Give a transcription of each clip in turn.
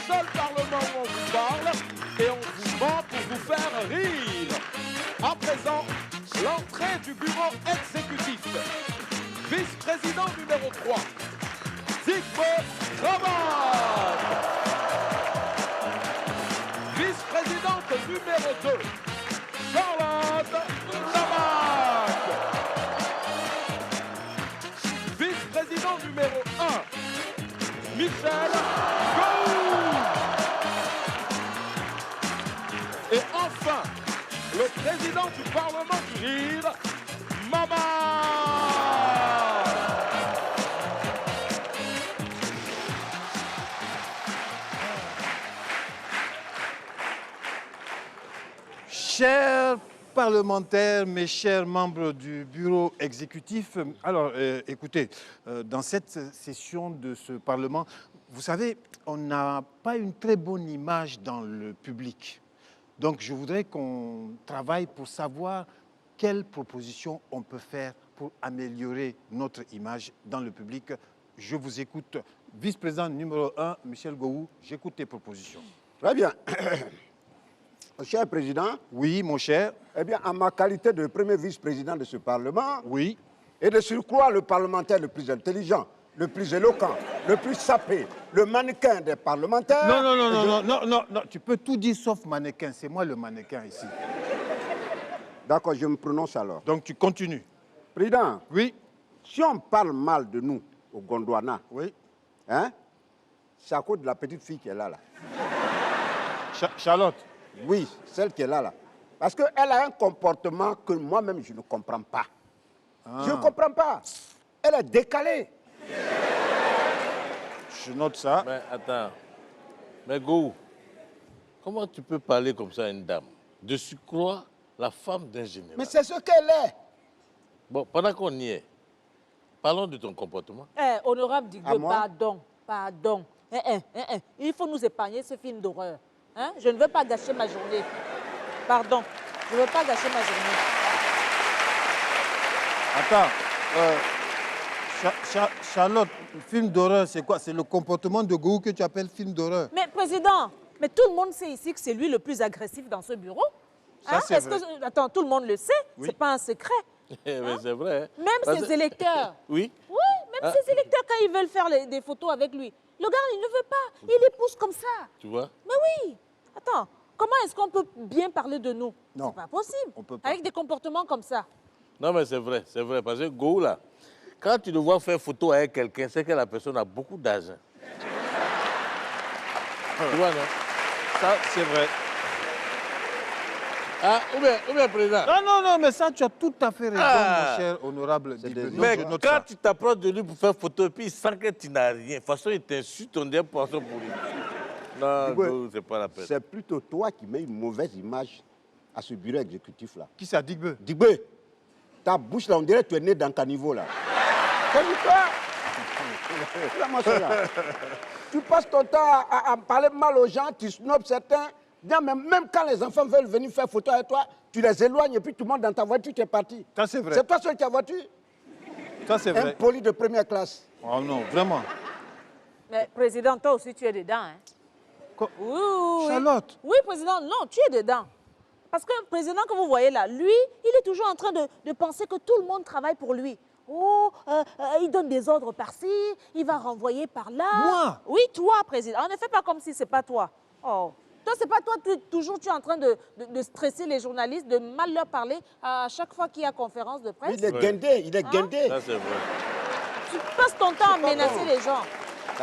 seul parlement où on vous parle et on vous ment pour vous faire rire. À présent, l'entrée du bureau exécutif. Vice-président numéro 3, Zygmunt Cravate. Vice-présidente numéro 2, Charlotte Namac. Vice-président numéro 1, Michel Gou. Et enfin, le président du Parlement du Rire, Mama. Chers parlementaires, mes chers membres du bureau exécutif, alors écoutez, dans cette session de ce Parlement, vous savez, on n'a pas une très bonne image dans le public. Donc je voudrais qu'on travaille pour savoir quelles propositions on peut faire pour améliorer notre image dans le public. Je vous écoute. Vice-président numéro 1, Michel Gou, j'écoute tes propositions. Très bien. Cher Président. Oui, mon cher. Eh bien, en ma qualité de premier vice-président de ce Parlement, oui, et de surcroît le parlementaire le plus intelligent, le plus éloquent, le plus sapé, le mannequin des parlementaires... Non, tu peux tout dire sauf mannequin. C'est moi le mannequin ici. D'accord, je me prononce alors. Donc tu continues. Président. Oui. Si on parle mal de nous au Gondwana, oui, hein, c'est à cause de la petite fille qui est là. Charlotte. Oui, celle qui est là. Parce qu'elle a un comportement que moi-même, je ne comprends pas. Je ne comprends pas. Elle est décalée. Je note ça. Mais attends. Mais Gou, comment tu peux parler comme ça à une dame? De surcroît, la femme d'un général. Mais c'est ce qu'elle est. Bon, pendant qu'on y est, parlons de ton comportement. Honorable Digwe, pardon. Il faut nous épargner ce film d'horreur. Hein? Je ne veux pas gâcher ma journée. Pardon, je ne veux pas gâcher ma journée. Attends, Charlotte, film d'horreur, c'est quoi? C'est le comportement de Gou que tu appelles film d'horreur? Mais Président, mais tout le monde sait ici que c'est lui le plus agressif dans ce bureau. Ça, c'est vrai. Attends, tout le monde le sait, oui. C'est pas un secret. Mais c'est vrai. Même ses électeurs. Oui. Oui, même ses électeurs, quand ils veulent faire des photos avec lui, le gars, il ne veut pas. Il les pousse comme ça. Tu vois? Mais oui. Attends, comment est-ce qu'on peut bien parler de nous? Non. C'est pas possible. On peut pas. Avec des comportements comme ça. Non, mais c'est vrai. Parce que Gou, là, quand tu le vois faire photo avec quelqu'un, c'est que la personne a beaucoup d'argent. Tu vois, non? Ça, c'est vrai. Ah, ou bien, président. Non, mais ça, tu as tout à fait raison, mon cher honorable Digwe. Mais quand tu t'approches de lui pour faire photo, et puis il sent que tu n'as rien. De toute façon, il t'insulte, on dirait poisson pour lui. Non, c'est pas la peine. C'est plutôt toi qui mets une mauvaise image à ce bureau exécutif-là. Qui ça, Digwe? Digwe, ta bouche là, on dirait que tu es né dans Caniveau là. Tu passes ton temps à parler mal aux gens, tu snobs certains. Même quand les enfants veulent venir faire photo avec toi, tu les éloignes et puis tu montes dans ta voiture, tu es parti. Ça, c'est vrai. C'est toi seul qui as voiture? Ça, c'est vrai. Impoli de première classe. Oh non, vraiment. Mais Président, toi aussi, tu es dedans. Hein? Oui. Charlotte. Oui, Président, non, tu es dedans. Parce que le président que vous voyez là, lui, il est toujours en train de penser que tout le monde travaille pour lui. Il donne des ordres par-ci, il va renvoyer par-là. Moi? Oui, toi, Président. Ne fais pas comme si c'est pas toi. Oh. Toi, c'est pas toi, toujours tu es en train de stresser les journalistes, de mal leur parler à chaque fois qu'il y a conférence de presse. Il est guindé, il est guindé. Ça, c'est vrai. Tu passes ton temps à menacer les gens.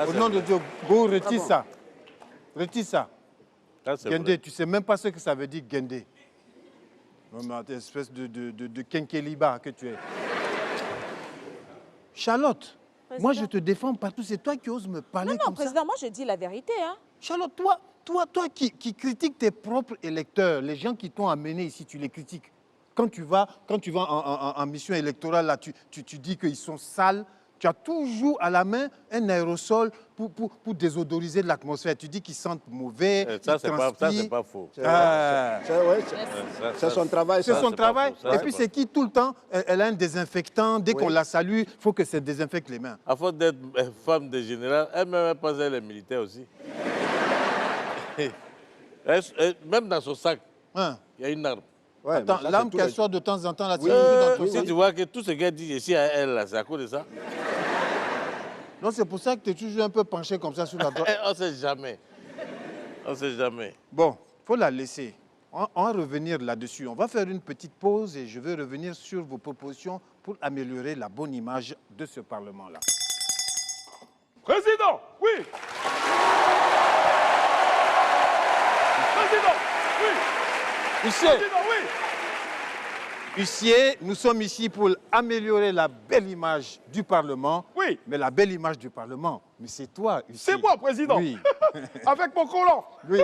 Au nom de Dieu, Go, retire ça. Retire ça. Guindé, tu ne sais même pas ce que ça veut dire, guindé. Non, mais espèce de quinqueliba que tu es. Charlotte, Président. moi je te défends partout, c'est toi qui oses me parler Non, comme Président, ça. moi je dis la vérité. Hein. Charlotte, toi qui critiques tes propres électeurs, les gens qui t'ont amené ici, tu les critiques. Quand tu vas en mission électorale, là, tu dis qu'ils sont sales. Tu as toujours à la main un aérosol pour désodoriser l'atmosphère. Tu dis qu'ils sentent mauvais. Ça, c'est pas faux. C'est son travail. C'est son travail. Ça, et puis, c'est qui tout le temps, elle a un désinfectant. Dès qu'on la salue, il faut que ça désinfecte les mains. À force d'être femme de général, elle-même pense qu'elle est militaire aussi. Même dans son sac, Hein? il y a une arme. Ouais, Attends, mais ça, l'arme c'est tous qu'elle les- sort de temps en temps, là, c'est toujours dans ton Si sac. tu vois que tout ce qu'elle dit ici à elle, là, c'est à cause de ça. Non, c'est pour ça que tu es toujours un peu penché comme ça sur la droite. On ne sait jamais. On ne sait jamais. Bon, il faut la laisser. On va revenir là-dessus. On va faire une petite pause et je vais revenir sur vos propositions pour améliorer la bonne image de ce Parlement-là. Président, oui. Président, oui. Huissier, Président, oui. huissier, nous sommes ici pour améliorer la belle image du Parlement. Oui. Mais la belle image du Parlement, mais c'est toi, huissier. C'est moi, président. Oui. Avec mon collant. Oui.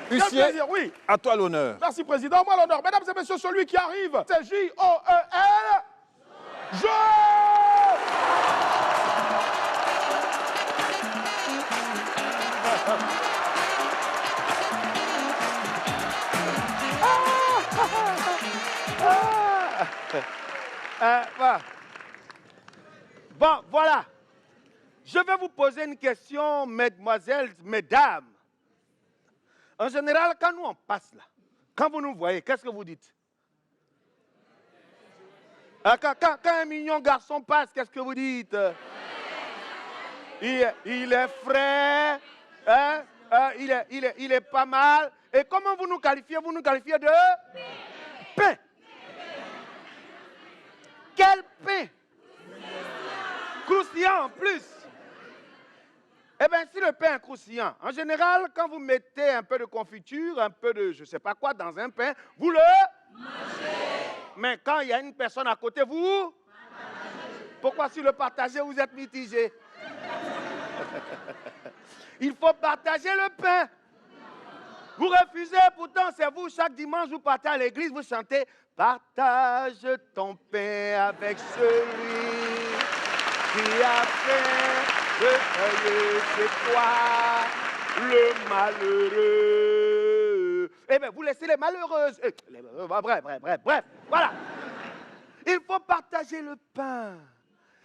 Quel Huissier, plaisir, oui. à toi l'honneur. Merci, président. Moi, l'honneur. Mesdames et messieurs, celui qui arrive, c'est J-O-E-L. Joël. Bon, voilà. Je vais vous poser une question, mesdemoiselles, mesdames. En général, quand nous on passe là, quand vous nous voyez, qu'est-ce que vous dites? Quand un mignon garçon passe, qu'est-ce que vous dites? Il est frais, hein? Il est pas mal. Et comment vous nous qualifiez? Vous nous qualifiez de pain. Quel pain? Croustillant en plus. Eh bien, si le pain est croustillant, en général, quand vous mettez un peu de confiture, un peu de je ne sais pas quoi dans un pain, vous le mangez. Mais quand il y a une personne à côté, vous pourquoi si le partagez, vous êtes mitigé? Il faut partager le pain. Vous refusez, pourtant c'est vous, chaque dimanche, vous partez à l'église, vous chantez « Partage ton pain avec celui qui a fait de veiller chez toi le malheureux. » Eh bien, vous laissez les malheureuses. Bref, voilà. Il faut partager le pain.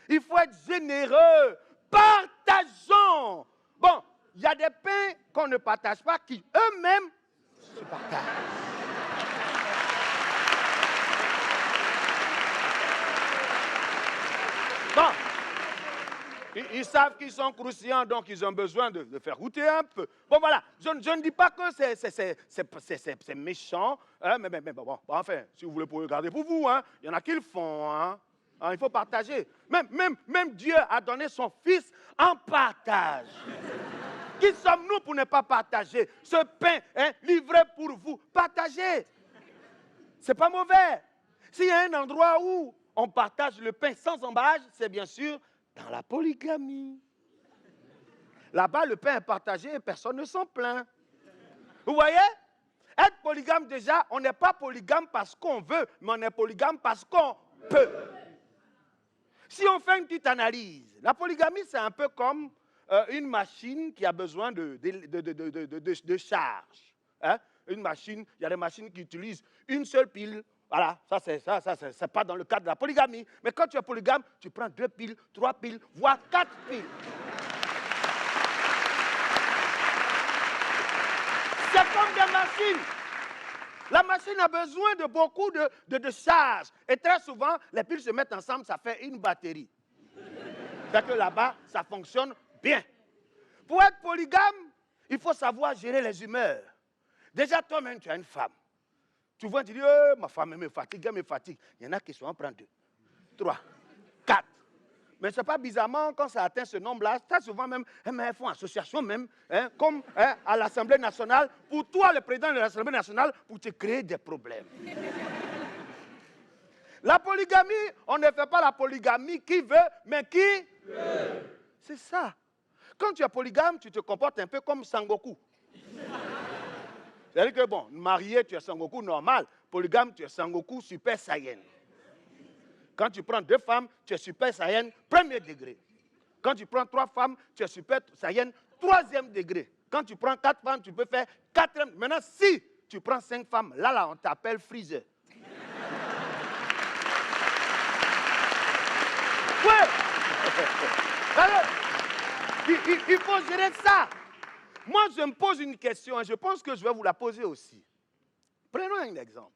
Il faut être généreux. Partageons. Bon, il y a des pains qu'on ne partage pas, qui eux-mêmes se partagent. Bon, ils savent qu'ils sont croustillants, donc ils ont besoin de faire goûter un peu. Bon, voilà, je ne dis pas que c'est méchant, hein, mais bon, enfin, si vous voulez pour regarder pour vous, hein, il y en a qui le font, hein. Il faut partager. Même Dieu a donné son Fils en partage. Qui sommes-nous pour ne pas partager? Ce pain est livré pour vous. Partagez. C'est pas mauvais. S'il y a un endroit où on partage le pain sans emballage, c'est bien sûr dans la polygamie. Là-bas, le pain est partagé et personne ne s'en plaint. Vous voyez? Être polygame, déjà, on n'est pas polygame parce qu'on veut, mais on est polygame parce qu'on peut. Si on fait une petite analyse, la polygamie, c'est un peu comme une machine qui a besoin de charge. Hein? Une machine, il y a des machines qui utilisent une seule pile. Voilà, ça c'est pas dans le cadre de la polygamie. Mais quand tu es polygame, tu prends 2 piles, 3 piles, voire 4 piles. C'est comme des machines. La machine a besoin de beaucoup de charge. Et très souvent, les piles se mettent ensemble, ça fait une batterie. C'est que là-bas, ça fonctionne bien. Pour être polygame, il faut savoir gérer les humeurs. Déjà, toi-même, tu as une femme. Tu vois, tu dis, ma femme me fatigue, elle me fatigue. Il y en a qui sont en prendre 2, 3, 4. Mais ce n'est pas bizarrement, quand ça atteint ce nombre-là, très souvent même, elles font association même, hein, comme hein, à l'Assemblée nationale, pour toi, le président de l'Assemblée nationale, pour te créer des problèmes. La polygamie, on ne fait pas la polygamie qui veut, mais qui veut. C'est ça. Quand tu es polygame, tu te comportes un peu comme Sangoku. C'est-à-dire que, bon, marié, tu es Sangoku normal. Polygame, tu es Sangoku Super Saiyan. Quand tu prends 2 femmes, tu es Super Saiyan 1er degré. Quand tu prends 3 femmes, tu es Super Saiyan 3e degré. Quand tu prends 4 femmes, tu peux faire 4e. Maintenant, si tu prends 5 femmes, là, on t'appelle Freezer. Ouais. Alors, il faut gérer ça. moi, je me pose une question et je pense que je vais vous la poser aussi. Prenons un exemple.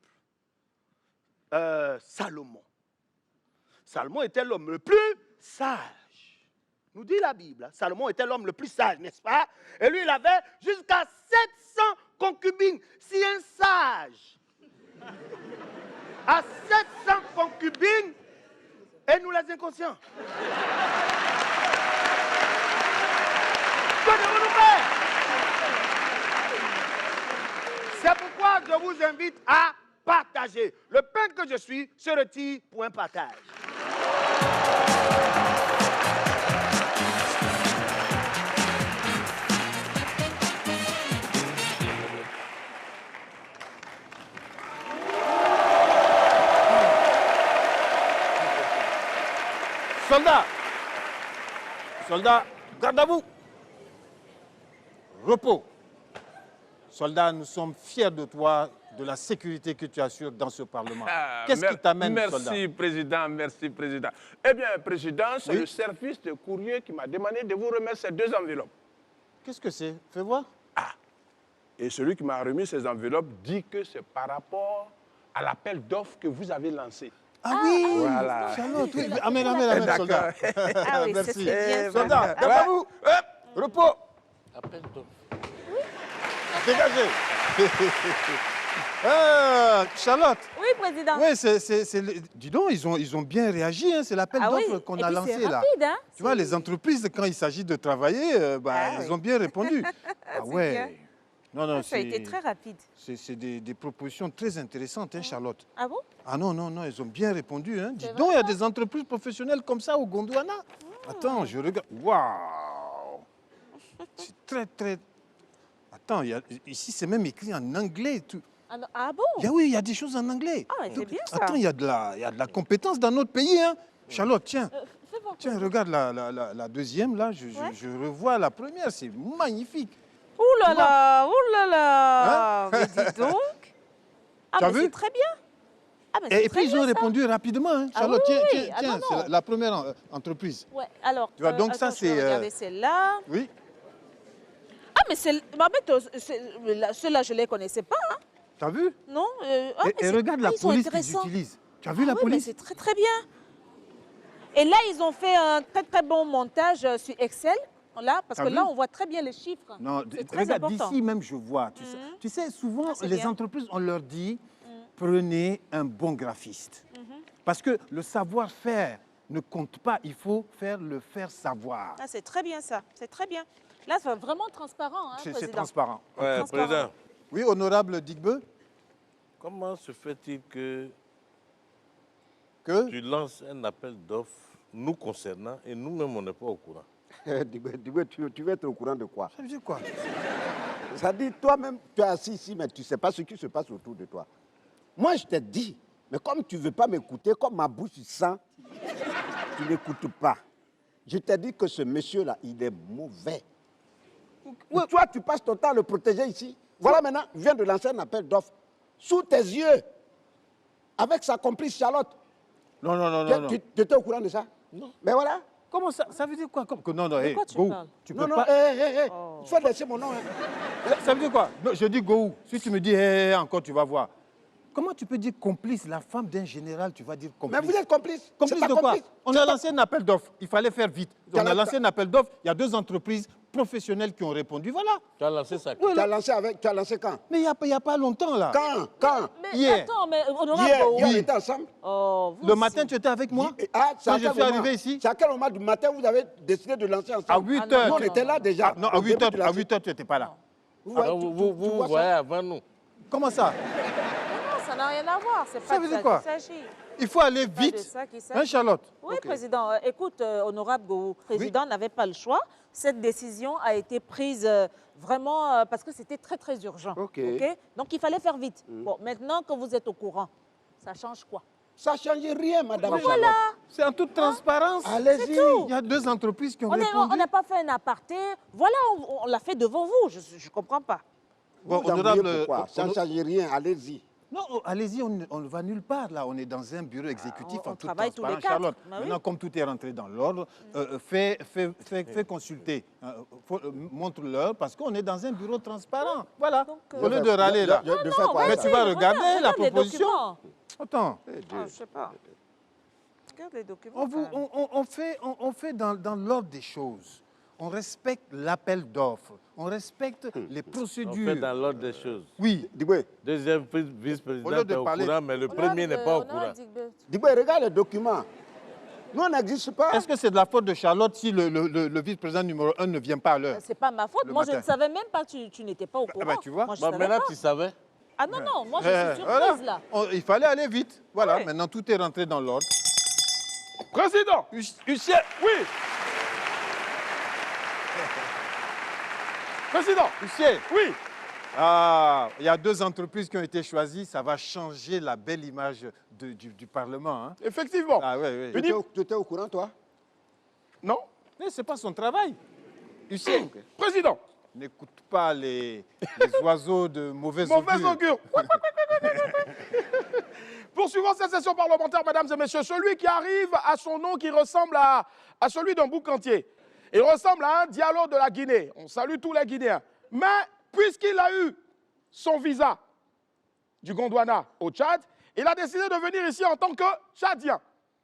Salomon. Salomon était l'homme le plus sage. Nous dit la Bible. Salomon était l'homme le plus sage, n'est-ce pas? Et lui, il avait jusqu'à 700 concubines. Si un sage a 700 concubines, et nous les inconscients. Que devons-nous faire? C'est pourquoi je vous invite à partager. Le pain que je suis se retire pour un partage. Soldats, soldats, garde à vous. Repos. Soldats, nous sommes fiers de toi, de la sécurité que tu assures dans ce Parlement. Qu'est-ce qui t'amène, soldat? Merci, Président, merci, Président. Eh bien, Président, c'est Oui. le service de courrier qui m'a demandé de vous remettre ces 2 enveloppes. Qu'est-ce que c'est? Fais voir. Et celui qui m'a remis ces enveloppes dit que c'est par rapport à l'appel d'offres que vous avez lancé. Ah oui, Voilà. Charlotte, oui. Amène, soldat. Ah oui, Merci. c'est bien. Soldat, garde à vous. Hop, repos. Appel d'offres. Dégagez. Charlotte. Oui, Président. Oui, dis donc, ils ont bien réagi. Hein. C'est l'appel Ah oui, d'offres qu'on et a puis lancé c'est là. rapide, hein. Tu vois, les entreprises, quand il s'agit de travailler, ils ont bien répondu. Ah ouais. bien. Non, Ça a été très rapide. c'est des propositions très intéressantes, hein, Charlotte. Ah bon? Ah non, ils ont bien répondu. Hein. Dis C'est donc, il y a vrai, des entreprises professionnelles comme ça au Gondwana. Attends, je regarde. Waouh! C'est très, très... Attends, ici, c'est même écrit en anglais. Tout. Ah, non, ah bon? Oui, il y a des choses en anglais. Ah, mais c'est bien ça. Attends, il y a de la compétence dans notre pays. Hein. Charlotte, tiens. Fais voir. Tiens, regarde la deuxième, là. Je revois la première. C'est magnifique. Ouh là là, ouh là là. Hein? Mais dis donc. Ah, Tu as mais vu? c'est très bien. Ah, mais Et c'est puis, ils très ont bien, ça. répondu rapidement. Hein. Ah Charlotte, oui, tiens, oui. Ah, tiens, non, c'est non. la première entreprise. Ouais, alors. Tu vois, donc ça, attends, je vais c'est, regarder celle-là. Oui. Ah, mais ceux-là, je ne les connaissais pas. Hein. T'as vu? Non. Et regarde la ils sont police qu'ils intéressants. utilisent. Tu as vu Ah la oui, mais police? c'est très, très bien. Et là, ils ont fait un très, très bon montage sur Excel. Là, parce T'as que vu? là, on voit très bien les chiffres. Non, C'est très regarde, important. d'ici même, je vois. Tu sais, souvent, Ah, c'est les bien. entreprises, on leur dit, prenez un bon graphiste. Parce que le savoir-faire ne compte pas, il faut le faire savoir. Ah, c'est très bien ça, c'est très bien. Là, c'est vraiment transparent, hein, C'est Président. transparent. Ouais, Transparent. Président, Oui, honorable Digbe, comment se fait-il que que... tu lances un appel d'offres nous concernant et nous-mêmes, on n'est pas au courant? Tu veux être au courant de quoi? Ça veut dire quoi? Ça dit, toi-même, tu es assis ici, mais tu ne sais pas ce qui se passe autour de toi. Moi, je t'ai dit, mais comme tu ne veux pas m'écouter, comme ma bouche sent, tu n'écoutes pas. Je t'ai dit que ce monsieur-là, il est mauvais. Ouais, toi, tu passes ton temps à le protéger ici. Voilà maintenant, il vient de lancer un appel d'offres. Sous tes yeux, avec sa complice Charlotte. Non. Tu étais au courant de ça? Non. Mais voilà. Comment ça? Ça veut dire quoi? Non, De quoi tu Go, parles? tu Non, peux non, pas... il faut laisser mon nom. Hein. Ça veut dire quoi? Non, je dis go. Si tu me dis encore, tu vas voir. Comment tu peux dire complice? La femme d'un général, tu vas dire complice. Mais vous êtes complice. Complice C'est de ta quoi? complice. On a lancé un appel d'offres. Il fallait faire vite. On a T'as- lancé un appel d'offres. Il y a 2 entreprises professionnelles qui ont répondu. Voilà. Tu as lancé ça. Tu as lancé quand? Mais il n'y a pas longtemps, là. Quand? Mais Hier. attends, mais honorable. Hier, oh, on était ensemble. oh, vous Le aussi. matin, tu étais avec moi? Ah, c'est à Quand je quel suis moment? arrivé ici? C'est à quel moment du matin vous avez décidé de lancer ensemble? À 8 Ah, non, heures. Nous, on était là déjà. Non, Au à 8 début heures, de la- à 8 heures, tu n'étais pas là. Vous voyez, Alors, tu vous vois ça? voyez avant nous. Comment ça? Non, ça n'a rien à voir. C'est pas veut de dire ça quoi? qu'il s'agit. Il faut aller Pas de vite. ça qu'il Hein, s'agit. Charlotte? Oui, Ok. Président. Écoute, honorable Gou, le président n'avait pas le choix. Cette décision a été prise vraiment parce que c'était très, très urgent. Ok. Donc, il fallait faire vite. Bon, maintenant que vous êtes au courant, ça change quoi? Ça ne change rien, madame. Voilà. C'est en toute transparence. Allez-y. Il y a 2 entreprises qui ont On répondu. n'a pas fait un aparté. Voilà, on l'a fait devant vous. Je ne comprends pas. Bon, Vous vous embrouillez honorable... pourquoi? Ça ne change rien, allez-y. Non, oh, allez-y, on ne va nulle part là. On est dans un bureau exécutif on en toute travaille tous les transparence. quatre. Charlotte, Bah oui. maintenant, comme tout est rentré dans l'ordre, fais consulter. Montre-leur parce qu'on est dans un bureau transparent. Voilà. Donc, Au lieu de râler là. De faire quoi? Mais tu vas regarder la les proposition. documents. Attends. Ah, je sais pas. Regarde les documents. On, vous- quand même. on fait dans l'ordre des choses. On respecte l'appel d'offres. On respecte les On procédures. fait dans l'ordre des choses. Oui. Diboué, Deuxième Au lieu vice-président de est au parler- courant, mais le premier n'est pas au courant. Diboué, regarde les documents. Nous, on n'existe pas. Est-ce que c'est de la faute de Charlotte si le vice-président numéro 1 ne vient pas à l'heure? C'est pas ma faute. Le Moi, je matin. ne savais même pas que tu n'étais pas au courant. ben, tu vois. Moi, je Bon, savais maintenant, pas. tu savais. Ah non, non, moi, je Eh, suis voilà. surprise là. Il fallait aller vite. Voilà, Oui. maintenant tout est rentré dans l'ordre. Président, Huissier, oui. Président, huissier. oui. Ah, il y a 2 entreprises qui ont été choisies. Ça va changer la belle image du Parlement. Hein. Effectivement. Ah oui, Tu oui. étais au courant, toi? Non. Mais ce n'est pas son travail. Huissier, Président, n'écoute pas les oiseaux de mauvaise mauvaise augure. augure. Poursuivons cette session parlementaire, mesdames et messieurs. Celui qui arrive a son nom qui ressemble à celui d'un bouc entier. Il ressemble à un dialogue de la Guinée. On salue tous les Guinéens. Mais puisqu'il a eu son visa du Gondwana au Tchad, il a décidé de venir ici en tant que Tchadien.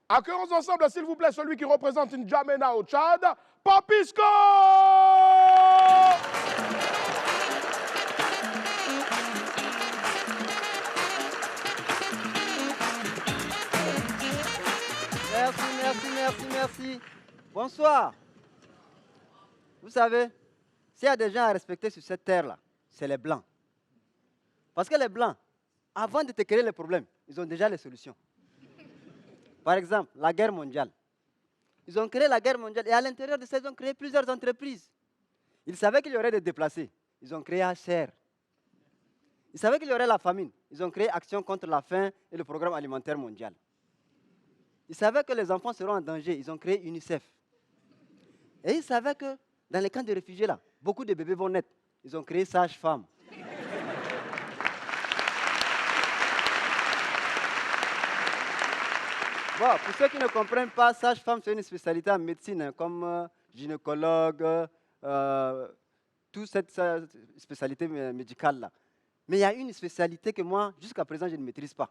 Accueillons ensemble, s'il vous plaît, celui qui représente une N'Djamena au Tchad, Papisco! Merci, merci, merci, merci. Bonsoir. Vous savez, s'il y a des gens à respecter sur cette terre-là, c'est les Blancs. Parce que les Blancs, avant de te créer les problèmes, ils ont déjà les solutions. Par exemple, la guerre mondiale. Ils ont créé la guerre mondiale et à l'intérieur de ça, ils ont créé plusieurs entreprises. Ils savaient qu'il y aurait des déplacés. Ils ont créé HR. Ils savaient qu'il y aurait la famine. Ils ont créé Action contre la faim et le programme alimentaire mondial. Ils savaient que les enfants seront en danger. Ils ont créé UNICEF. Et ils savaient que dans les camps de réfugiés, là, beaucoup de bébés vont naître. Ils ont créé Sage-Femme. Bon, pour ceux qui ne comprennent pas, Sage-Femme, c'est une spécialité en médecine, hein, comme gynécologue, toute cette spécialité médicale-là. Mais il y a une spécialité que moi, jusqu'à présent, je ne maîtrise pas.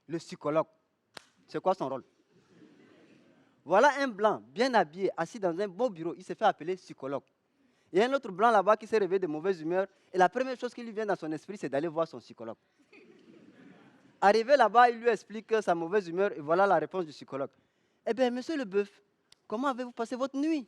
Le psychologue. C'est quoi son rôle? Voilà un blanc bien habillé, assis dans un beau bureau. Il s'est fait appeler psychologue. Il y a un autre blanc là-bas qui s'est réveillé de mauvaise humeur. Et la première chose qui lui vient dans son esprit, c'est d'aller voir son psychologue. Arrivé là-bas, il lui explique sa mauvaise humeur et voilà la réponse du psychologue. Eh bien, monsieur Leboeuf, comment avez-vous passé votre nuit?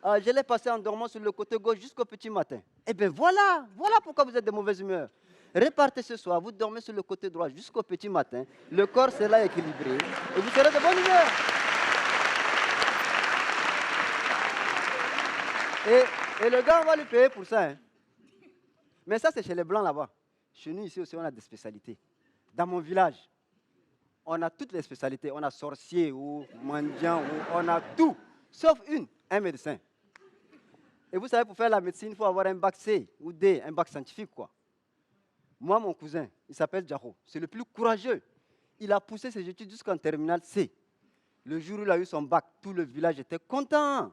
Je l'ai passé en dormant sur le côté gauche jusqu'au petit matin. Eh bien, voilà pourquoi vous êtes de mauvaise humeur. Repartez ce soir, vous dormez sur le côté droit jusqu'au petit matin. Le corps sera équilibré et vous serez de bonne humeur. Et le gars, on va lui payer pour ça. Hein. Mais ça, c'est chez les Blancs là-bas. Chez nous, ici aussi, on a des spécialités. Dans mon village, on a toutes les spécialités. On a sorcier ou mendiant, on a tout, sauf un médecin. Et vous savez, pour faire la médecine, il faut avoir un bac C ou D, un bac scientifique, quoi. Moi, mon cousin, il s'appelle Djaro. C'est le plus courageux. Il a poussé ses études jusqu'en terminale C. Le jour où il a eu son bac, tout le village était content.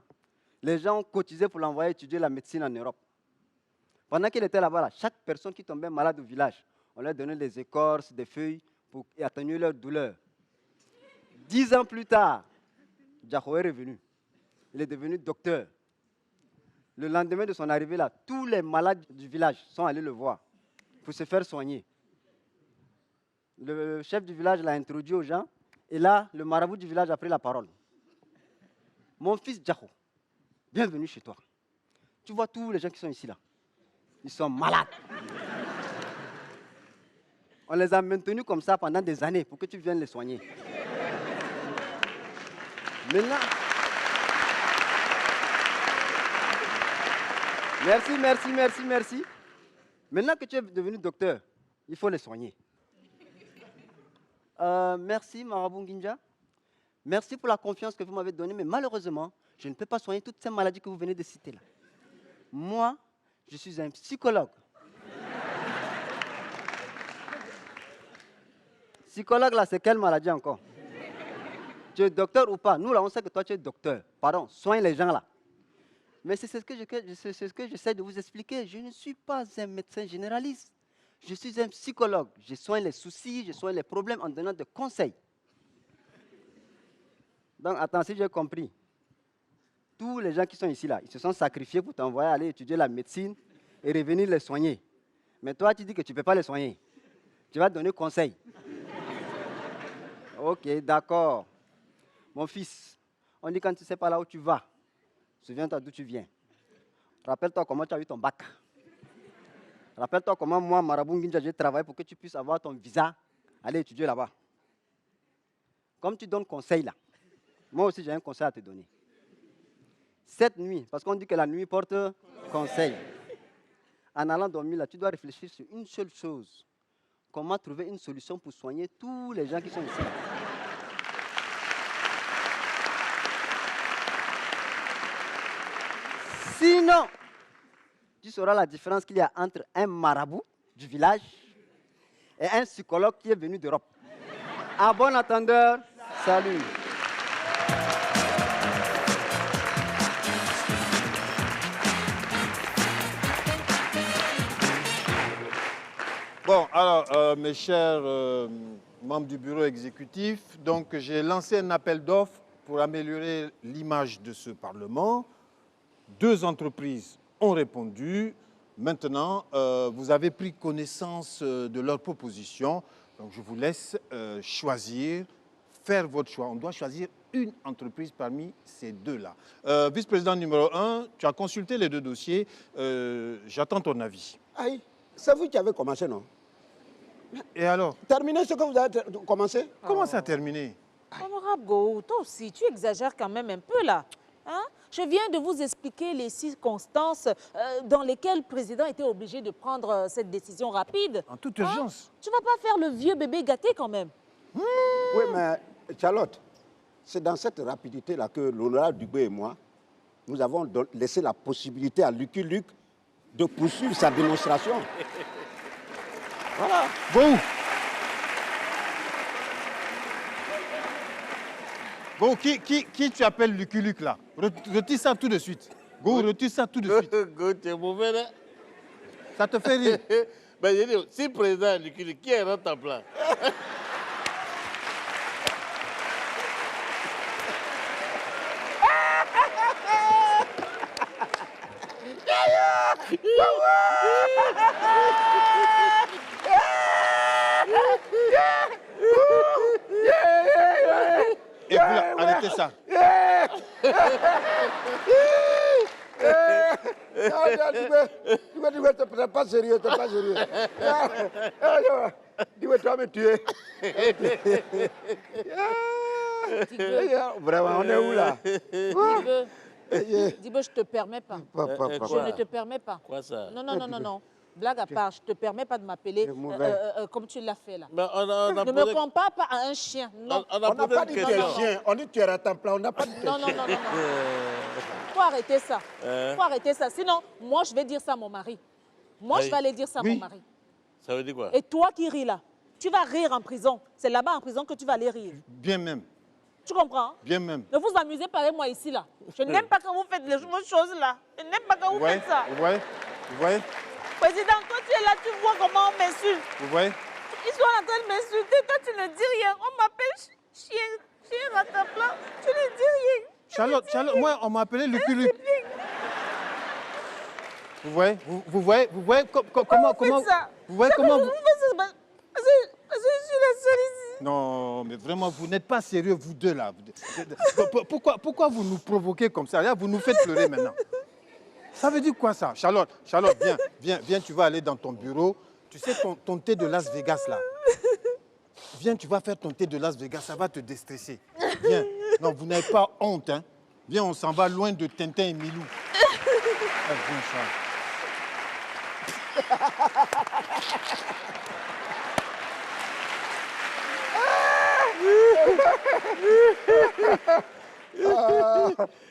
Les gens ont cotisé pour l'envoyer étudier la médecine en Europe. Pendant qu'il était là-bas, chaque personne qui tombait malade au village, on leur donnait des écorces, des feuilles pour atténuer leur douleur. 10 ans plus tard, Djaro est revenu. Il est devenu docteur. Le lendemain de son arrivée là, tous les malades du village sont allés le voir pour se faire soigner. Le chef du village l'a introduit aux gens et là, le marabout du village a pris la parole. Mon fils Djaro, bienvenue chez toi. Tu vois tous les gens qui sont ici là, ils sont malades. On les a maintenus comme ça pendant des années pour que tu viennes les soigner. Maintenant, merci. Maintenant que tu es devenu docteur, il faut les soigner. Merci, Marabout Nginja. Merci pour la confiance que vous m'avez donnée, mais malheureusement, je ne peux pas soigner toutes ces maladies que vous venez de citer là. Moi, je suis un psychologue. Psychologue, là, c'est quelle maladie encore? Tu es docteur ou pas? Nous, là, on sait que toi, tu es docteur. Pardon, soigne les gens, là. Mais c'est ce que j'essaie de vous expliquer. Je ne suis pas un médecin généraliste. Je suis un psychologue. Je soigne les soucis, je soigne les problèmes en donnant des conseils. Donc, attends, si j'ai compris, tous les gens qui sont ici, là, ils se sont sacrifiés pour t'envoyer aller étudier la médecine et revenir les soigner. Mais toi, tu dis que tu ne peux pas les soigner. Tu vas donner conseil. Ok, d'accord. Mon fils, on dit quand tu ne sais pas là où tu vas, souviens-toi d'où tu viens. Rappelle-toi comment tu as eu ton bac. Rappelle-toi comment moi, Marabout Nginja, j'ai travaillé pour que tu puisses avoir ton visa, aller étudier là-bas. Comme tu donnes conseil là, moi aussi j'ai un conseil à te donner. Cette nuit, parce qu'on dit que la nuit porte conseil. En allant dormir là, tu dois réfléchir sur une seule chose. Comment trouver une solution pour soigner tous les gens qui sont ici. Sinon, tu sauras la différence qu'il y a entre un marabout du village et un psychologue qui est venu d'Europe. À bon entendeur, salut. Bon, alors, mes chers membres du bureau exécutif, donc j'ai lancé un appel d'offres pour améliorer l'image de ce Parlement. 2 entreprises ont répondu. Maintenant, vous avez pris connaissance de leurs propositions. Donc, je vous laisse choisir, faire votre choix. On doit choisir une entreprise parmi ces 2-là. Vice-président numéro 1, tu as consulté les 2 dossiers. J'attends ton avis. Aïe, c'est vous qui avez commencé, non? Et alors? Terminez ce que vous avez commencé. Comment ça a terminé? Honorable Go, toi aussi, tu exagères quand même un peu là. Hein? Je viens de vous expliquer les circonstances dans lesquelles le président était obligé de prendre cette décision rapide. En toute urgence. Tu ne vas pas faire le vieux bébé gâté quand même. Oui, mais Charlotte, c'est dans cette rapidité-là que l'honorable Dubé et moi, nous avons laissé la possibilité à Lucky Luke de poursuivre sa démonstration. Voilà. Bon. Bon, qui tu appelles Lucky Luke là? Retire ça tout de suite. Go, retire ça tout de suite. Go, tu es mauvais, là. Ça te fait rire? Ben, j'ai dit, si président Lucky Luke, qui est dans ta plan? Et vous là, arrêtez ça. Dis-moi, t'es pas sérieux, t'es pas sérieux. Dis-moi, tu vas me tuer. Vraiment, on est où là? Dis-moi, je ne te permets pas. Je ne te permets pas. Quoi ça? Non. Blague à part, je ne te permets pas de m'appeler comme tu l'as fait là. Mais on a Ne me compare pas à un chien. Non. On a On n'a pas dit posé que tu une es question. chien, on dit que tu es à temps plein, on n'a pas dit que tu es Non. chien. Faut arrêter ça. Faut arrêter ça. Sinon, moi, je vais dire ça à mon mari. Moi, je vais aller dire ça à mon mari. Ça veut dire quoi? Et toi qui ris là, tu vas rire en prison. C'est là-bas en prison que tu vas aller rire. Bien même. Tu comprends? Bien même. Ne vous amusez pas avec moi ici là. Je n'aime pas quand vous faites les choses là. Je n'aime pas quand vous faites ça. Vous voyez? Président, toi tu es là, tu vois comment on m'insulte. Vous voyez? Ils sont en train de m'insulter, toi tu ne dis rien. On m'appelle chien à ta place. Tu ne dis rien. Charlotte, moi, on m'a appelé Lucky Luke. Vous voyez? Vous voyez comment... ça? Vous voyez comment... Vous faites ça parce que je suis la seule ici. Non, mais vraiment, vous n'êtes pas sérieux, vous 2 là. Pourquoi vous nous provoquez comme ça? Là, vous nous faites pleurer maintenant. Ça veut dire quoi ça? Charlotte, viens, tu vas aller dans ton bureau. Tu sais, ton thé de Las Vegas là. Viens, tu vas faire ton thé de Las Vegas, ça va te déstresser. Viens. Non, vous n'avez pas honte, hein. Viens, on s'en va loin de Tintin et Milou. Ah, viens, Charles.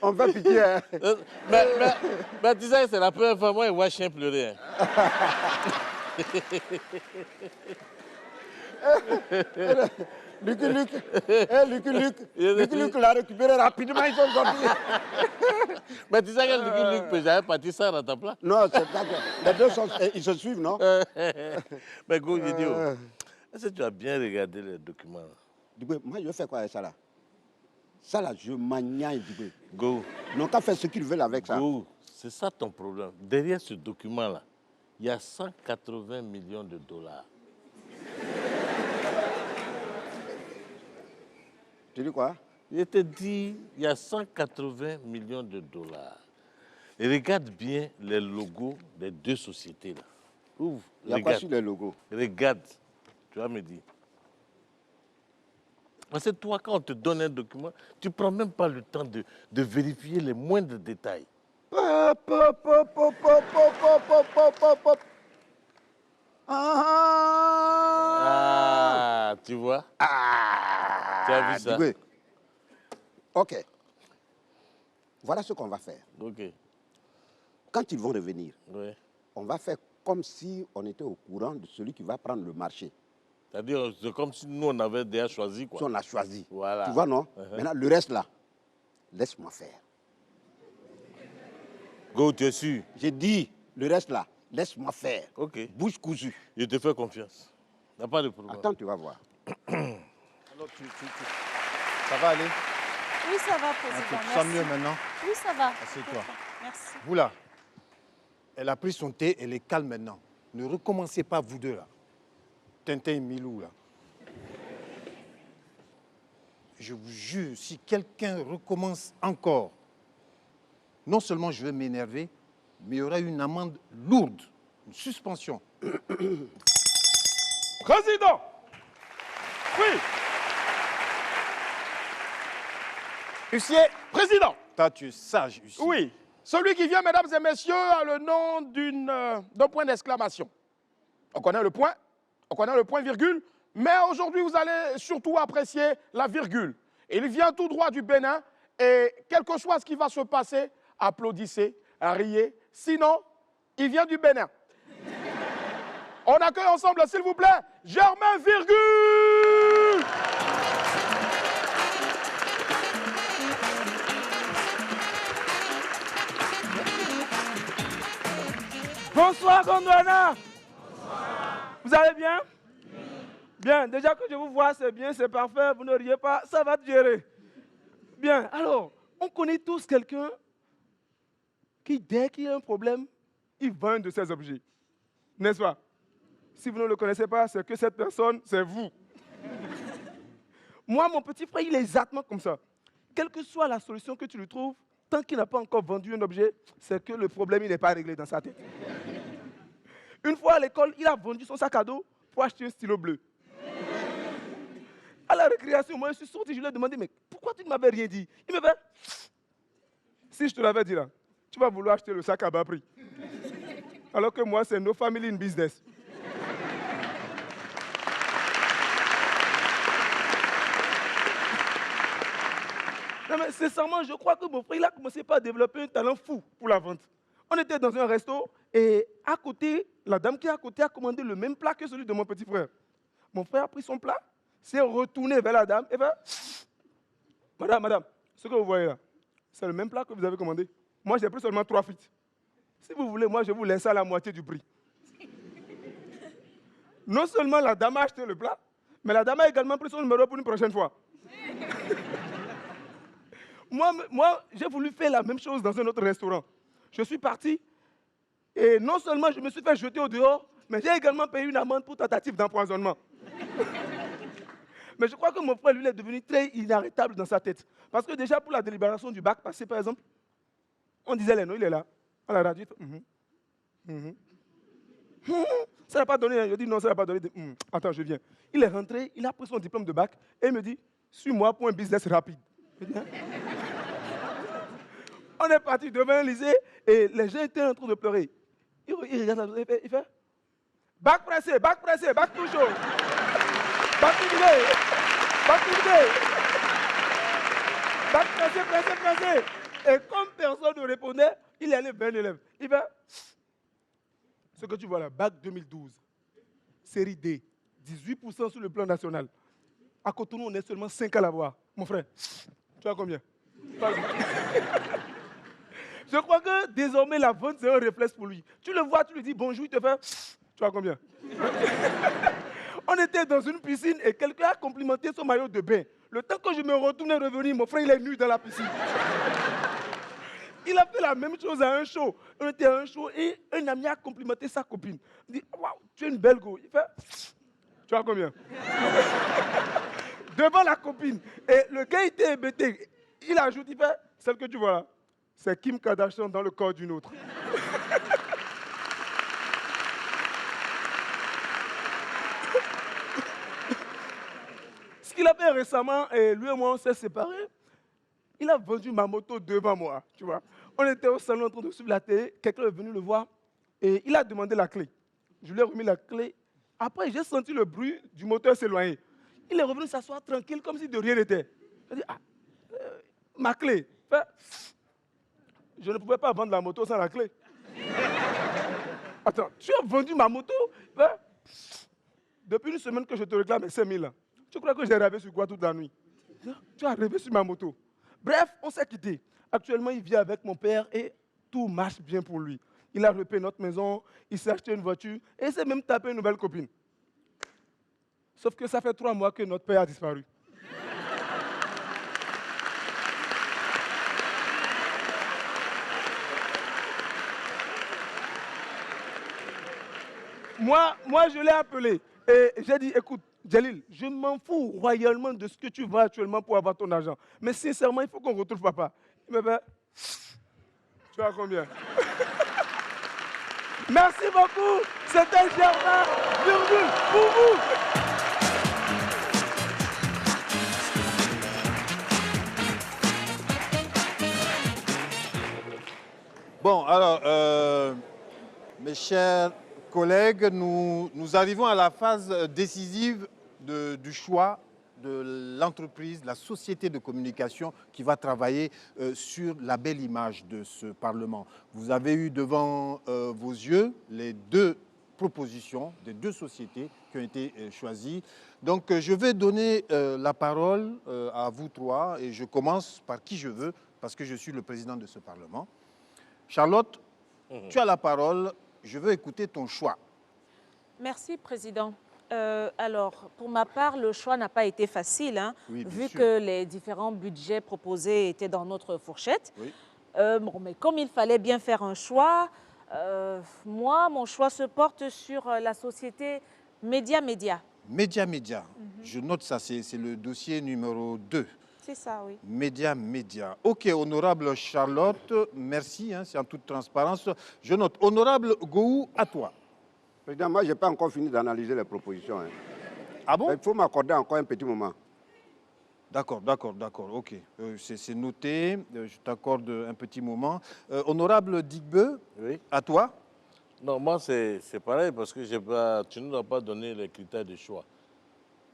On va pitié. Hein. Mais tu sais, c'est la première fois moi je vois chien pleurer. Hein. Lucky Luke l'a récupéré rapidement, ils sont sortis. Mais tu sais que Luc peut jamais partir sans rattrapage. Non, c'est pas que les deux sont, ils se suivent, non? Mais go, Idio, est-ce que tu as bien regardé les documents là? Diboué, moi, je fais quoi avec ça là? Ça là, je m'agnaille, Diboué. Go. Ils n'ont qu'à faire ce qu'ils veulent avec ça. Go, c'est ça ton problème. Derrière ce document là, il y a 180 millions de dollars. Tu dis quoi? Je te dis, il y a 180 millions de dollars. Et regarde bien les logos des deux sociétés là. Ouvre, Il y a quoi sur les logos? Regarde, tu vas me dire. Parce que toi, quand on te donne un document, tu ne prends même pas le temps de vérifier les moindres détails. Ah, tu vois? Tu as vu ça? Diboué. Ok. Voilà ce qu'on va faire. Ok. Quand ils vont revenir, Ouais. on va faire comme si on était au courant de celui qui va prendre le marché. C'est-à-dire, c'est comme si nous, on avait déjà choisi, Si quoi. on a choisi. Voilà. Tu vois, non? Maintenant, le reste là, laisse-moi faire. Go, tu es sûr? J'ai dit, le reste là, laisse-moi faire. Ok. Bouche cousue. Je te fais confiance. Il n'y a pas de problème. Attends, tu vas voir. Alors, ça va aller? Oui, ça va, Ah, président. tu te Merci. sens mieux maintenant? Oui, ça va. Assieds-toi. Merci. Vous là, elle a pris son thé, elle est calme maintenant. Ne recommencez pas, vous deux là. Tintin et Milou là. Je vous jure, si quelqu'un recommence encore, non seulement je vais m'énerver, mais il y aura une amende lourde, une suspension. Président! Oui! Huissier, président! Toi, tu es sage, Huissier. Oui. Celui qui vient, mesdames et messieurs, a le nom d'un point d'exclamation. On connaît le point, on connaît le point virgule, mais aujourd'hui, vous allez surtout apprécier la virgule. Il vient tout droit du Bénin et quel que soit ce qui va se passer, applaudissez, riez. Sinon, il vient du Bénin. On accueille ensemble, s'il vous plaît, Germain Virgule! Bonsoir, Gondwana. Bonsoir. Vous allez bien? Oui. Bien, déjà que je vous vois, c'est bien, c'est parfait, vous ne riez pas, ça va te gérer. Bien, alors, on connaît tous quelqu'un qui, dès qu'il y a un problème, il vend un de ses objets. N'est-ce pas? Si vous ne le connaissez pas, c'est que cette personne, c'est vous. Moi, mon petit frère, il est exactement comme ça. Quelle que soit la solution que tu lui trouves, tant qu'il n'a pas encore vendu un objet, c'est que le problème il n'est pas réglé dans sa tête. Une fois à l'école, il a vendu son sac à dos pour acheter un stylo bleu. À la récréation, moi je suis sorti, je lui ai demandé, mais pourquoi tu ne m'avais rien dit? Il me fait, si je te l'avais dit là, tu vas vouloir acheter le sac à bas prix. Alors que moi, c'est no family in business. Non mais sincèrement, je crois que mon frère, il a commencé par développer un talent fou pour la vente. On était dans un resto et à côté, la dame qui est à côté a commandé le même plat que celui de mon petit frère. Mon frère a pris son plat, s'est retourné vers la dame et fait « Madame, ce que vous voyez là, c'est le même plat que vous avez commandé. Moi, j'ai pris seulement 3 frites. Si vous voulez, moi, je vous laisse à la moitié du prix. » Non seulement la dame a acheté le plat, mais la dame a également pris son numéro pour une prochaine fois. Moi, j'ai voulu faire la même chose dans un autre restaurant. Je suis parti et non seulement je me suis fait jeter au dehors, mais j'ai également payé une amende pour tentative d'empoisonnement. Mais je crois que mon frère, lui, il est devenu très inarrêtable dans sa tête. Parce que déjà, pour la délibération du bac passé, par exemple, on disait les noms, il est là. À la radio, ça n'a pas donné. Je dis non, ça n'a pas donné. Attends, je viens. Il est rentré, il a pris son diplôme de bac et il me dit, suis-moi pour un business rapide. On est parti devant un lycée et les gens étaient en train de pleurer. Il regarde la zone, il fait bac pressé, bac tout chaud. Bac terminé, bac terminé. Bac pressé. Et comme personne ne répondait, il allait vers l'élève. Il fait ce que tu vois là, bac 2012, série D, 18% sur le plan national. À Cotonou, on est seulement 5 à l'avoir. Mon frère, tu as combien? Je crois que désormais, la vente, c'est un réflexe pour lui. Tu le vois, tu lui dis bonjour, il te fait... Tu as combien? On était dans une piscine et quelqu'un a complimenté son maillot de bain. Le temps que je me retourne et revenir, mon frère, il est nu dans la piscine. Il a fait la même chose à un show. On était à un show et un ami a complimenté sa copine. Il dit, waouh, tu es une belle go. Il fait, tu as combien? Devant la copine. Et le gars était hébété. Il ajoute, il fait, celle que tu vois là, c'est Kim Kardashian dans le corps d'une autre. Ce qu'il a fait récemment, et lui et moi, on s'est séparés. Il a vendu ma moto devant moi, tu vois. On était au salon en train de suivre la télé. Quelqu'un est venu le voir et il a demandé la clé. Je lui ai remis la clé. Après, j'ai senti le bruit du moteur s'éloigner. Il est revenu s'asseoir tranquille comme si de rien n'était. J'ai dit, ma clé. Je ne pouvais pas vendre la moto sans la clé. Attends, tu as vendu ma moto? Depuis une semaine que je te réclame 5 000 ans. Tu crois que j'ai rêvé sur quoi toute la nuit? Tu as rêvé sur ma moto. Bref, on s'est quittés. Actuellement, il vit avec mon père et tout marche bien pour lui. Il a repayé notre maison, il s'est acheté une voiture et il s'est même tapé une nouvelle copine. Sauf que ça fait 3 mois que notre père a disparu. Moi, je l'ai appelé et j'ai dit, écoute, Djalil, je m'en fous royalement de ce que tu vends actuellement pour avoir ton argent. Mais sincèrement, il faut qu'on retrouve papa. Il me fait, tu as combien? Merci beaucoup. C'était Germain Virgule pour vous. Bon, alors, mes chers collègues, nous arrivons à la phase décisive du choix de l'entreprise, la société de communication qui va travailler sur la belle image de ce Parlement. Vous avez eu devant vos yeux les 2 propositions des 2 sociétés qui ont été choisies. Donc, je vais donner la parole à vous 3 et je commence par qui je veux parce que je suis le président de ce Parlement. Charlotte, tu as la parole. Je veux écouter ton choix. Merci, Président. Alors, pour ma part, le choix n'a pas été facile, hein, Oui, bien vu sûr. que les différents budgets proposés étaient dans notre fourchette. Oui. Bon, mais comme il fallait bien faire un choix, moi, mon choix se porte sur la société Média. Média. Je note ça, c'est le dossier numéro 2. C'est ça, oui. Média. OK, honorable Charlotte, merci, hein, c'est en toute transparence. Je note. Honorable Gou, à toi. Président, moi, je n'ai pas encore fini d'analyser les propositions. Hein. Ah bon? Il faut m'accorder encore un petit moment. D'accord, OK. C'est noté, je t'accorde un petit moment. Honorable Digbe, Oui. à toi. Non, moi, c'est pareil parce que tu ne dois pas donner les critères de choix.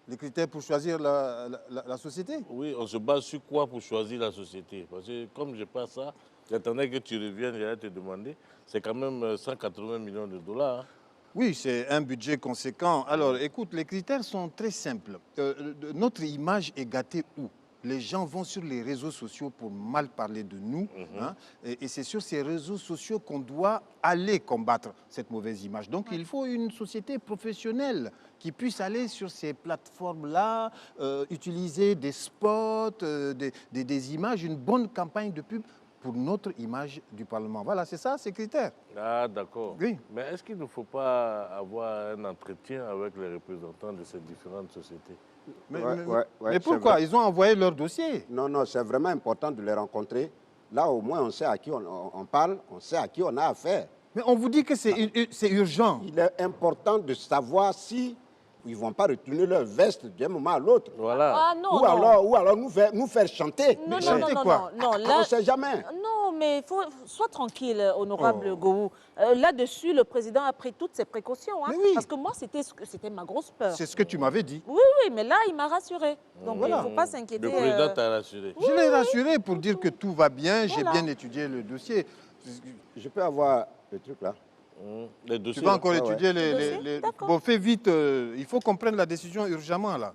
Les critères pour choisir la société? Oui, on se base sur quoi pour choisir la société? Parce que comme je n'ai pas ça, j'attendais que tu reviennes, j'allais te demander. C'est quand même 180 millions de dollars. Hein. Oui, c'est un budget conséquent. Alors, écoute, les critères sont très simples. Notre image est gâtée où? Les gens vont sur les réseaux sociaux pour mal parler de nous. Hein, et c'est sur ces réseaux sociaux qu'on doit aller combattre cette mauvaise image. Donc, il faut une société professionnelle qui puisse aller sur ces plateformes-là, utiliser des spots, des images, une bonne campagne de pub pour notre image du Parlement. Voilà, c'est ça, ces critères. Ah, d'accord. Oui. Mais est-ce qu'il ne faut pas avoir un entretien avec les représentants de ces différentes sociétés? Mais pourquoi? Ils ont envoyé leur dossier. Non, c'est vraiment important de les rencontrer. Là, au moins, on sait à qui on parle, on sait à qui on a affaire. Mais on vous dit que c'est urgent. Il est important de savoir si ils ne vont pas retourner leur veste d'un moment à l'autre. Voilà. Ah non, Ou alors nous faire chanter. Non, chanter quoi? non, On là, ne sait jamais. non, mais sois tranquille, honorable Gou. Là-dessus, le président a pris toutes ses précautions. Hein, Mais oui. Parce que moi, c'était ma grosse peur. C'est ce que tu m'avais dit. Oui, mais là, il m'a rassuré. Donc, il ne faut pas s'inquiéter. Le président t'a rassuré. Je l'ai rassuré pour dire que tout va bien, j'ai Voilà. bien étudié le dossier. Je peux avoir le truc là? Les Tu dossiers. vas encore ouais. étudier Les les... dossiers? D'accord. Bon, fais vite. Il faut qu'on prenne la décision urgemment, là.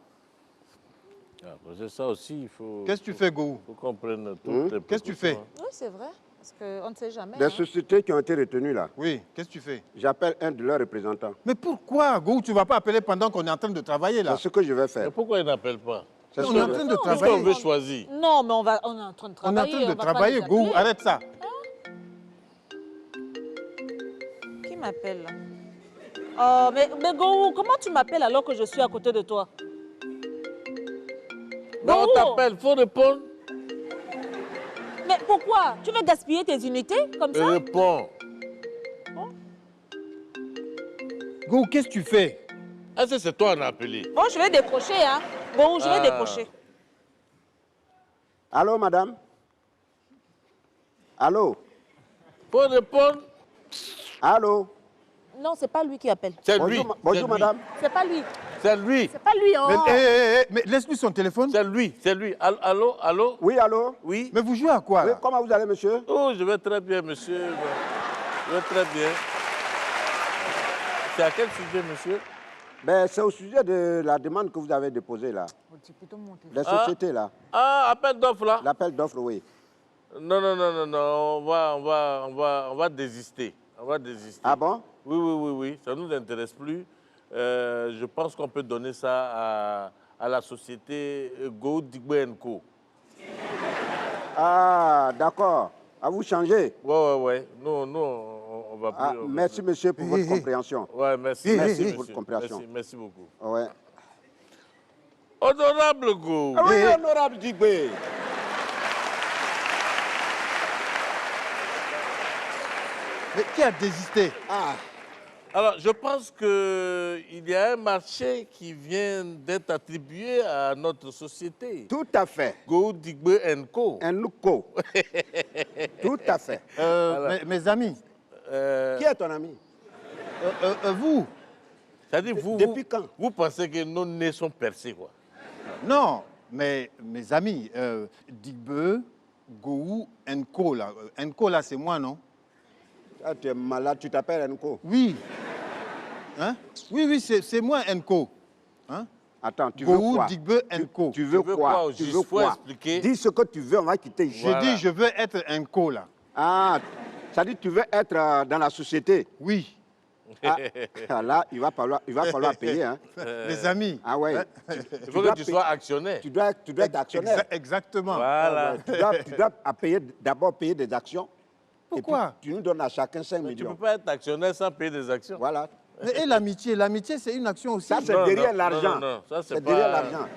C'est ça aussi, il faut... Qu'est-ce que tu fais, Gou? Il faut qu'on prenne toutes les Qu'est-ce que tu fais? précautions. Oui, c'est vrai. Parce qu'on ne sait jamais. Les hein. sociétés qui ont été retenues là, Oui, qu'est-ce que tu fais? j'appelle un de leurs représentants. Mais pourquoi, Gou? Tu ne vas pas appeler pendant qu'on est en train de travailler, là? C'est ce que je vais Mais faire. pourquoi ils n'appellent pas? C'est ce On que est je en vais train faire. de Puisqu'on travailler. veut choisir. Non, mais on est en train de On est en travailler. train de va pas travailler, les Gou. appeler. Arrête ça. Qui m'appelle là? Oh, mais Gou, comment tu m'appelles alors que je suis à côté de toi? Non, on Gou, t'appelle, il faut répondre. mais pourquoi? Tu veux gaspiller tes unités comme ça? Réponds. Gou, qu'est-ce que tu fais? Est-ce que c'est toi qu'on a appelé? Bon, je vais décrocher, hein. Bon, je vais décrocher. Allô, madame? Allô? Faut répondre. Allô? Non, c'est pas lui qui appelle. C'est Bonjour, lui. bonjour C'est lui. madame. C'est pas lui. C'est lui. C'est pas lui, oh. Mais laisse-lui son téléphone. C'est lui. C'est lui. Allô, allô? Oui, allô? Oui. Mais vous jouez à quoi, Oui, là? comment vous allez, monsieur? Oh, je vais très bien, monsieur. Je vais très bien. C'est à quel sujet, monsieur? Ben, c'est au sujet de la demande que vous avez déposée là. Les sociétés là. Ah, appel d'offres là? L'appel d'offres, oui. Non, non, non, non, non. On va désister. On va désister. Ah bon? Oui, oui, oui, oui. Ça ne nous intéresse plus. Je pense qu'on peut donner ça à la société Go Digbo Co. Ah, d'accord. À vous changer. Ouais. Nous, on va plus. Ah, merci, monsieur, pour votre compréhension. Ouais, merci. Merci monsieur. pour votre compréhension. Merci beaucoup. Ouais. Honorable Go. Ah oui, honorable Digbe. Mais qui a désisté? Ah, Alors, je pense qu'il y a un marché qui vient d'être attribué à notre société. tout à fait. Go Digbe Co. Un louko. Tout à fait. Mes amis, Qui est ton ami? vous? C'est-à-dire, Depuis quand? vous pensez que nos nez sont percés, quoi. Non, mais mes amis, Digbe, Gou, Nko, là. Nko, là, c'est moi, non? Ah, tu es malade, tu t'appelles Nko. Oui. Hein? Oui, c'est moi, Nko. Hein? Attends, tu veux Gou, quoi? Digbe, Nko. Tu veux veux quoi? quoi au Tu juste? veux Faut quoi? expliquer. Dis ce que tu veux, on va quitter ici. J'ai dit, je veux être Nko, là. Ah, ça dit tu veux être dans la société. Oui. Ah, là, il va falloir payer. Hein. Les amis. Ah ouais. Il faut que tu sois actionnaire. Tu dois être actionnaire. Exactement. Voilà. Tu dois d'abord payer des actions. Pourquoi? Et puis, tu nous donnes à chacun 5 Tu ne millions. peux pas être actionnaire sans payer des actions. Voilà. Et l'amitié, c'est une action aussi. Ça, c'est Non, derrière non, l'argent. non, ça, c'est C'est pas- derrière l'argent.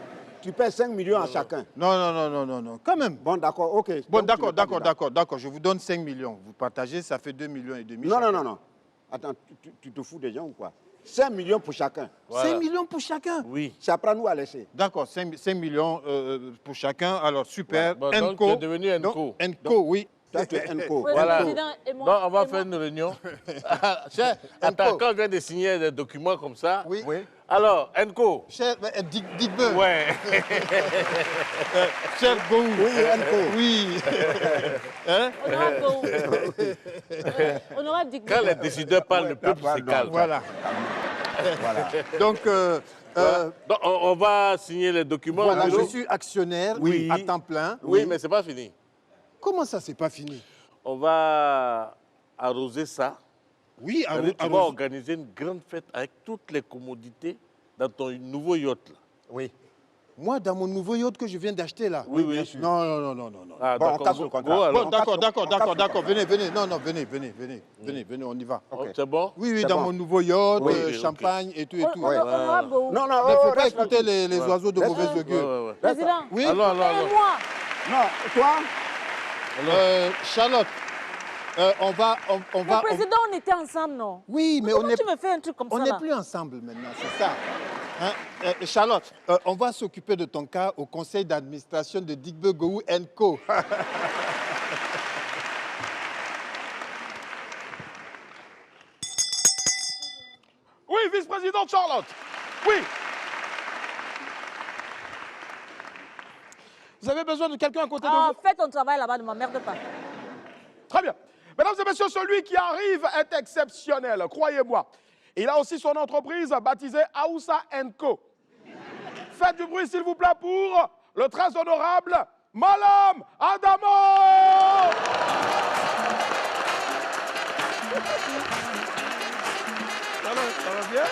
Tu paies 5 millions à chacun. Non, quand même. Bon, d'accord, ok. Bon, Donc, tu n'es pas dedans. d'accord. Je vous donne 5 millions. Vous partagez, ça fait 2,5 millions. Non. Attends, tu te fous des gens ou quoi? 5 millions pour chacun. Voilà. 5 millions pour chacun. Oui. Ça prend nous à laisser. D'accord, 5 millions pour chacun. Alors, super. Bon, donc, tu es devenu Nko. Nko, oui. Toi, tu es Nko. Oui, Voilà. le président et moi. Donc, on va et faire moi. une réunion. Attends, quand on vient de signer des documents comme ça. Oui. Alors, Nko. Cher Digbe. Ouais. Cher Gou. Oui, Nko. Oui. Honorable Gou. Honorable Digbe. Quand les décideurs parlent, le peuple se calme. Voilà. Donc, Donc, on va signer les documents. voilà, Bruno. je suis actionnaire Oui. à temps plein. Oui, mais ce n'est pas fini. Comment ça, c'est pas fini? On va arroser ça. Oui, C'est-à-dire, tu vas organiser une grande fête avec toutes les commodités dans ton nouveau yacht. Là. Oui. Moi, dans mon nouveau yacht que je viens d'acheter là. Oui, bien sûr. Non. Ah, Bon, on d'accord. casse le contrat. Go, alors. Bon, d'accord. Venez. Venez, on y va. Ok. C'est bon? Oui, C'est dans bon. mon nouveau yacht, Oui, ok. champagne et tout. Honorable Gou. Non, Il ne faut pas reste écouter tranquille. les oiseaux de Reste- mauvaise augure. Ouais. Président. Oui. Alors. Et moi. Non, toi, Charlotte, on va. Le président, on était ensemble, non? Oui, mais Comment on est. tu me fais un truc comme On ça n'est là? plus ensemble maintenant, c'est ça. Hein? Charlotte, on va s'occuper de ton cas au conseil d'administration de Digbe Gou Co. Oui, vice-présidente Charlotte. Oui. Vous avez besoin de quelqu'un à côté de Ah, vous? fais ton travail là-bas, ne m'emmerde pas. Très bien. Mesdames Mesdames et messieurs, celui qui arrive est exceptionnel, croyez-moi. Il a aussi son entreprise baptisée Aoussa & Co. Faites du bruit, s'il vous plaît, pour le très honorable Malam Adamo. Ça va bien?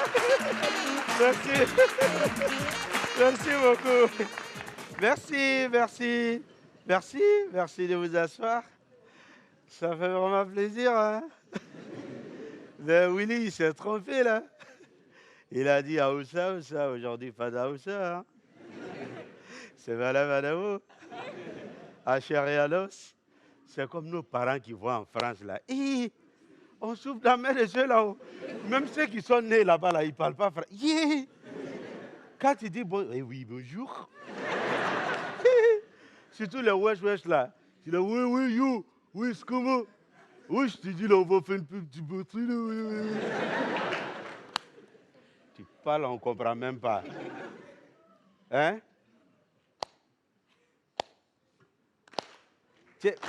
Merci. Merci beaucoup. Merci de vous asseoir. Ça fait vraiment plaisir, hein? Mais Willy, il s'est trompé, là. Il a dit Aoussa, aujourd'hui pas d'Aoussa, hein? C'est Madame Adamo. À chair et à l'os. C'est comme nos parents qui vont en France, là. Et on souffle la main de ceux là-haut. Même ceux qui sont nés là-bas, là, ils ne parlent pas français. Yeah. Quand tu dis oui, bonjour. Surtout les wesh là. Tu dis oui, you. Oui, c'est comment? Oui, je te dis là, on va faire une petite batterie là. Oui. Tu parles, on ne comprend même pas. Hein?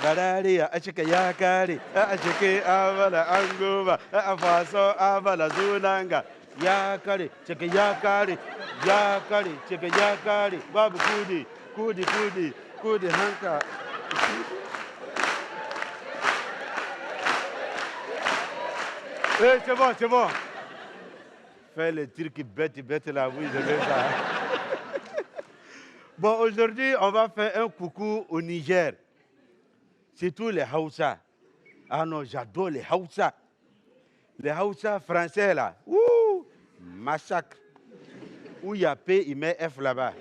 Badari, achika yakari, achike avala angova, afaso avala zunanga, yakari, chike yakari, chike yakari, babu kudi hanka. C'est bon. Fais le truc bête là, oui, je veux ça. Bon, aujourd'hui, on va faire un coucou au Niger. C'est tous les Hausa. Ah non, j'adore les Hausa. Les Hausa français là. Ouh, massacre. Où il y a P, il met F là-bas.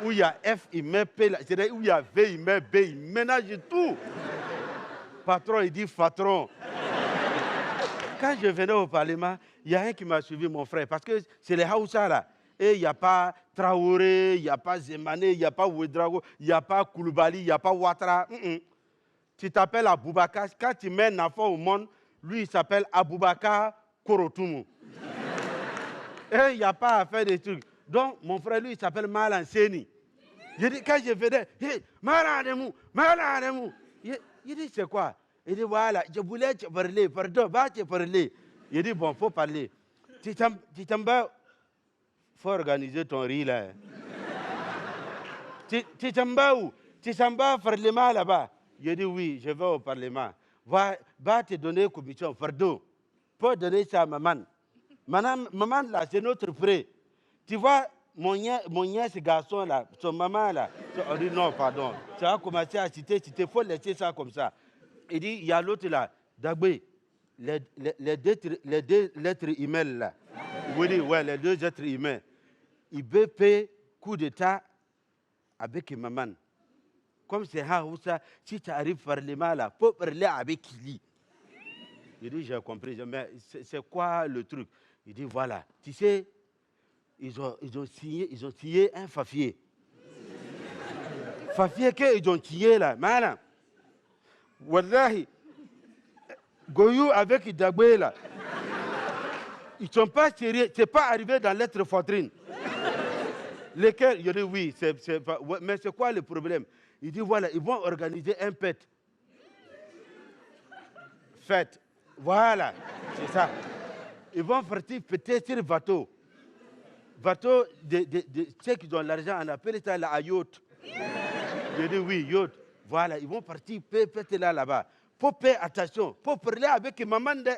Où il y a F, il met P là. C'est-à-dire où il y a V, il met B. Il ménage tout. Patron, il dit patron. Quand je venais au Parlement, il y a un qui m'a suivi, mon frère, parce que c'est les Hausa là. Et il n'y a pas Traoré, il n'y a pas Zemane, il n'y a pas Ouedraogo, il n'y a pas Koulibaly, il n'y a pas Ouattara. Tu t'appelles Aboubakar. Quand tu mets un enfant au monde, lui, il s'appelle Aboubakar Korotoumou. Et il n'y a pas à faire des trucs. Donc, mon frère, lui, il s'appelle Malan Seni. Quand je venais, hey, Malan Ademou. Il dit, c'est quoi? Il dit, voilà, je voulais te parler, pardon, va te parler. Il dit, bon, il faut parler. Tu t'en bats. Il faut organiser ton riz là. Tu t'en vas où? Tu t'en vas au Parlement là-bas? Je dis oui, je vais au Parlement. Va te donner commission, pardon. Pour donner ça à maman. Maman là, c'est notre frère. Tu vois, mon nièce garçon là, son maman là. On dit non, pardon. Ça a commencé à citer, il faut laisser ça comme ça. Il dit, il y a l'autre là, Dagbe, les deux lettres email là. Oui, ouais, les deux êtres humains. Il veut payer coup d'État avec maman. Comme c'est ça, si tu arrives par les mains là, faut parler avec qui? Il dit, j'ai compris, mais c'est quoi le truc? Il dit, voilà, tu sais, ils ont signé un fafier. Fafier qu'ils ont signé là, maintenant. Wallahi, Goyou avec Dagbe là. Ils ne sont pas sérieux, ce n'est pas arrivé dans l'être Fortrine. Lesquels, il dit oui, mais c'est quoi le problème? Il dit voilà, ils vont organiser un fête. Voilà, c'est ça. Ils vont partir peut-être bateau. Bateau, ceux qui ont l'argent, on appelle ça la yacht. Je dis oui, yacht. Voilà, ils vont partir peut-être là-bas. Faut faire attention, faut parler avec maman de...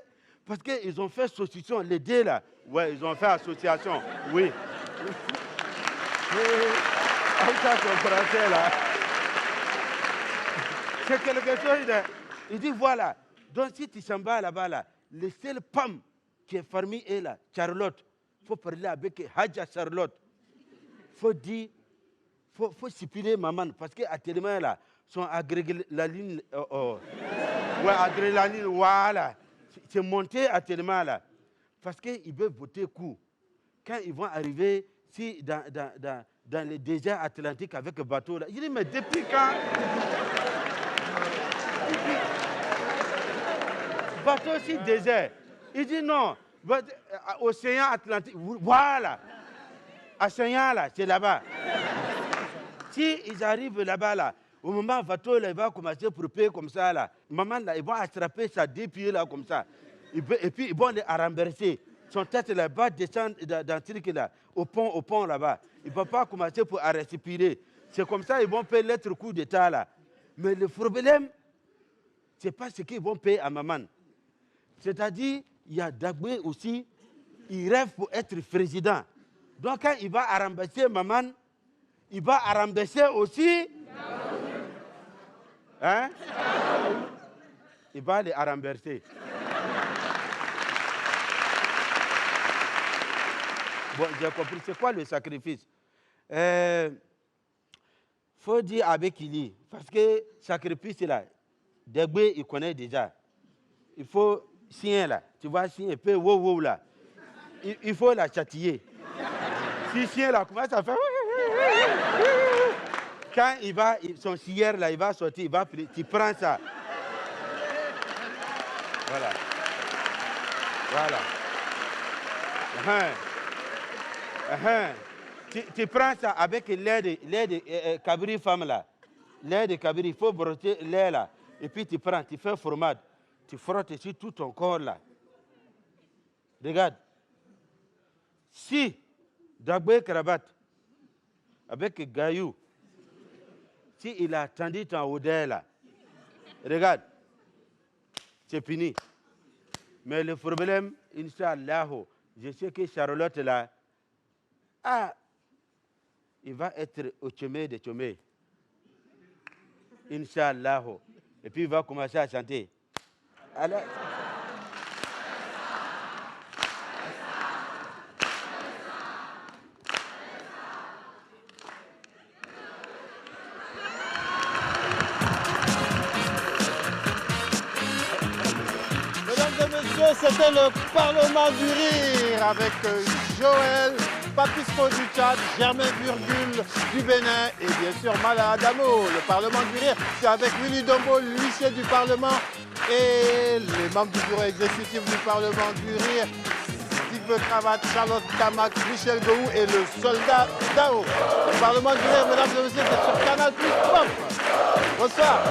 Parce qu'ils ont fait association, les deux là. Ouais, ils ont fait association, oui. Comme ça, c'est français là. C'est quelque chose de... Il dit voilà, donc si tu s'en vas là-bas là, le seul femme qui est parmi eux là, Charlotte, il faut parler avec Hadja Charlotte. Il faut dire, faut stipuler maman, parce qu'actuellement là, sont adrénaline, ouais, adrénaline, voilà. C'est monté actuellement là. Parce qu'ils veulent voter coup. Quand ils vont arriver si dans le désert atlantique avec le bateau là, il dit mais depuis quand? Bateau si désert. Il dit non. Océan Atlantique. Voilà. Océan là, c'est là-bas. Si ils arrivent là-bas là, Au moment où Vato, là, il va commencer à couper comme ça, là. Maman, là, il va attraper ça, 2 pieds, là, comme ça. Et puis, ils vont les renverser. Son tête, là, va descendre dans le truc, là, au pont, là-bas. Il ne va pas commencer pour respirer. C'est comme ça qu'ils vont payer l'autre coup d'État, là. Mais le problème, ce n'est pas ce qu'ils vont payer à maman. C'est-à-dire, il y a Dagbé aussi, il rêve pour être président. Donc, quand il va rembourser maman, il va rembourser aussi. Hein? Il va les rembourser. Bon, j'ai compris. C'est quoi le sacrifice? Faut dire avec Ili. Parce que sacrifice, là, Dagbé, il connaît déjà. Il faut signer là. Tu vois, signer un peu wow là. Il faut la châtier. Si chien là commence à faire. Quand il va, son scieur là, il va sortir, tu prends ça. Voilà. Tu prends ça avec l'air de cabri femme là. L'air de cabri, il faut broter l'air là. Et puis tu prends, tu fais fromage. Tu frottes sur tout ton corps là. Regarde. Si Dagbé cravate avec Gaïou, si il a attendu ton odeur là, regarde, c'est fini. Mais le problème, Inch'Allah, je sais que Charlotte là, il va être au chemin de chemin. Inch'Allah. Et puis il va commencer à chanter. Alors, Mesdames et messieurs, c'était le Parlement du Rire avec Joël, Papisco du Tchad, Germain Virgule du Bénin et bien sûr Mala Adamo. Le Parlement du Rire, c'est avec Willy Dombo, l'huissier du Parlement et les membres du bureau exécutif du Parlement du Rire, Steve Cravate, Charlotte Tamac, Michel Gou et le soldat Dao. Le Parlement du Rire, mesdames et messieurs, c'est sur Canal+. Bonsoir.